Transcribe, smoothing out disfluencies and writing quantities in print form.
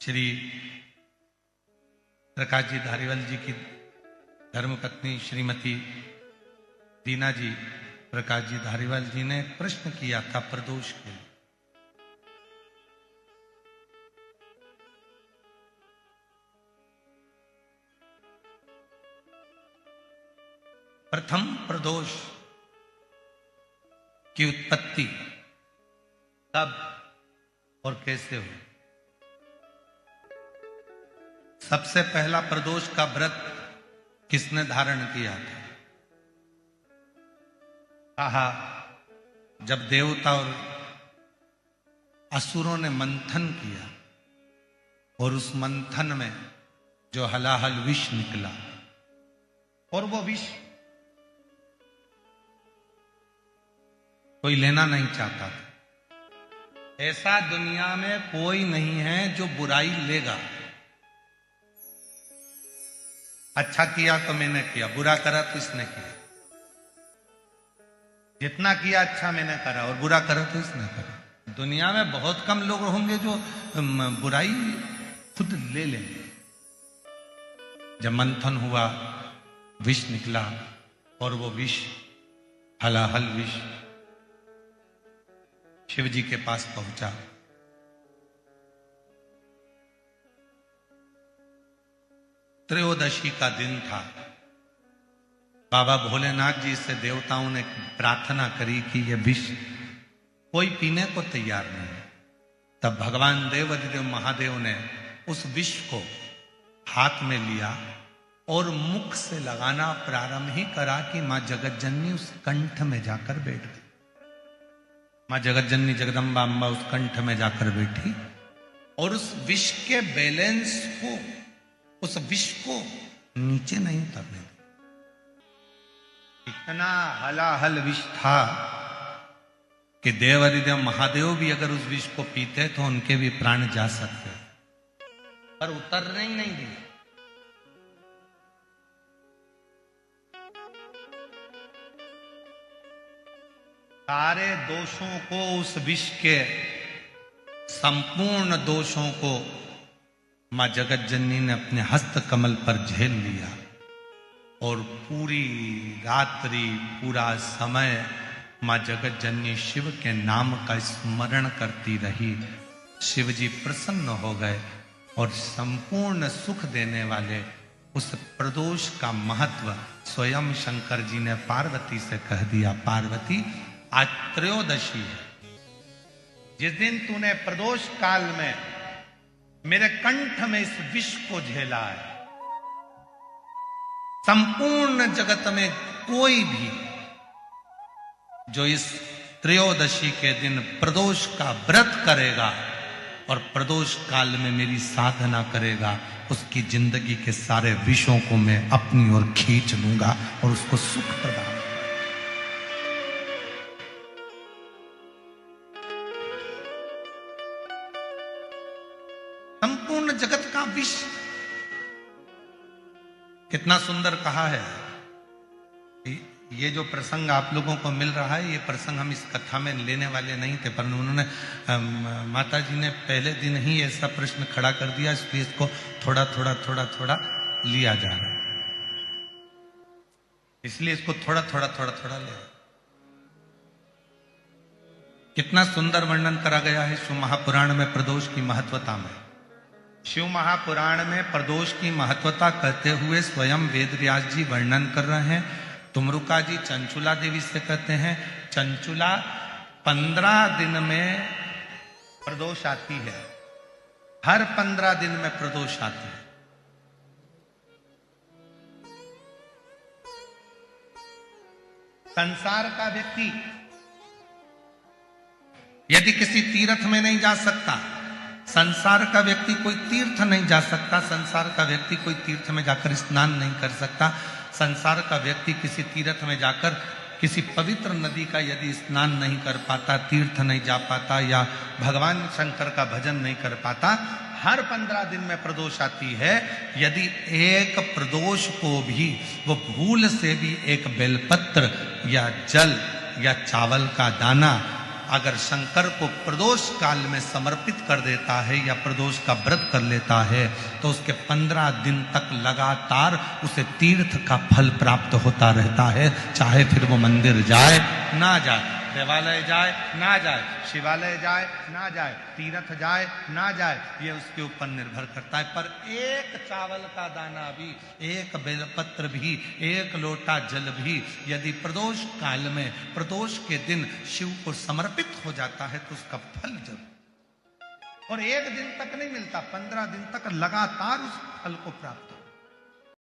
श्री प्रकाश जी धारीवाल जी की धर्मपत्नी श्रीमती दीना जी प्रकाश जी धारीवाल जी ने प्रश्न किया था प्रदोष के लिए। प्रथम प्रदोष की उत्पत्ति कब और कैसे हुई? सबसे पहला प्रदोष का व्रत किसने धारण किया था? कहा जब देवता और असुरों ने मंथन किया और उस मंथन में जो हलाहल विष निकला और वो विष कोई लेना नहीं चाहता था। ऐसा दुनिया में कोई नहीं है जो बुराई लेगा। अच्छा किया तो मैंने किया, बुरा करा तो इसने किया। जितना किया अच्छा मैंने करा और बुरा करा तो इसने करा। दुनिया में बहुत कम लोग होंगे जो बुराई खुद ले लेंगे। जब मंथन हुआ विष निकला और वो विष हलाहल विष शिव जी के पास पहुंचा। त्रयोदशी का दिन था। बाबा भोलेनाथ जी से देवताओं ने प्रार्थना करी कि यह विष कोई पीने को तैयार नहीं। तब भगवान देवाधिदेव महादेव ने उस विष को हाथ में लिया और मुख से लगाना प्रारंभ ही करा कि मां जगतजननी उस कंठ में जाकर बैठ गई। मां जगतजननी जगदम्बा अम्बा उस कंठ में जाकर बैठी और उस विष के बैलेंस को, उस विष को नीचे नहीं उतरने दी। इतना हलाहल विष था कि देवाधिदेव महादेव भी अगर उस विष को पीते तो उनके भी प्राण जा सकते, पर उतरने ही नहीं दिए। सारे दोषों को, उस विष के संपूर्ण दोषों को मां जगतजननी ने अपने हस्त कमल पर झेल लिया और पूरी रात्रि पूरा समय मां जगतजननी शिव के नाम का स्मरण करती रही। शिव जी प्रसन्न हो गए और संपूर्ण सुख देने वाले उस प्रदोष का महत्व स्वयं शंकर जी ने पार्वती से कह दिया। पार्वती, आज त्रयोदशी है। जिस दिन तूने प्रदोष काल में मेरे कंठ में इस विष को झेला है, संपूर्ण जगत में कोई भी जो इस त्रयोदशी के दिन प्रदोष का व्रत करेगा और प्रदोष काल में मेरी साधना करेगा, उसकी जिंदगी के सारे विषों को मैं अपनी ओर खींच लूंगा और उसको सुख प्रदान। संपूर्ण जगत का विष कितना सुंदर कहा है। ये जो प्रसंग आप लोगों को मिल रहा है, ये प्रसंग हम इस कथा में लेने वाले नहीं थे, पर उन्होंने माता जी ने पहले दिन ही ऐसा प्रश्न खड़ा कर दिया, इसलिए इसको थोड़ा थोड़ा थोड़ा थोड़ा लिया जा रहा है। इसलिए इसको थोड़ा थोड़ा थोड़ा थोड़ा ले। कितना सुंदर वर्णन करा गया है शिव महापुराण में प्रदोष की महत्वता में। शिव महापुराण में प्रदोष की महत्वता कहते हुए स्वयं वेदव्यास जी वर्णन कर रहे हैं। तुमरुका जी चंचुला देवी से कहते हैं, चंचुला 15 दिन में प्रदोष आती है। हर 15 दिन में प्रदोष आती है। संसार का व्यक्ति यदि किसी तीर्थ में नहीं जा सकता, संसार का व्यक्ति कोई तीर्थ नहीं जा सकता, संसार का व्यक्ति कोई तीर्थ में जाकर स्नान नहीं कर सकता, संसार का व्यक्ति किसी तीर्थ में जाकर किसी पवित्र नदी का यदि स्नान नहीं कर पाता, तीर्थ नहीं जा पाता या भगवान शंकर का भजन नहीं कर पाता, हर 15 दिन में प्रदोष आती है। यदि एक प्रदोष को भी वो भूल से भी एक बेलपत्र या जल या चावल का दाना अगर शंकर को प्रदोष काल में समर्पित कर देता है या प्रदोष का व्रत कर लेता है तो उसके 15 दिन तक लगातार उसे तीर्थ का फल प्राप्त होता रहता है, चाहे फिर वो मंदिर जाए ना जाए, देवालय जाए ना जाए, शिवालय जाए ना जाए, तीर्थ जाए ना जाए, ये उसके ऊपर निर्भर करता है। पर एक चावल का दाना भी, एक बेलपत्र भी, एक लोटा जल भी यदि प्रदोष काल में प्रदोष के दिन शिव को समर्पित हो जाता है तो उसका फल जरूर, और एक दिन तक नहीं मिलता, 15 दिन तक लगातार उस फल को प्राप्त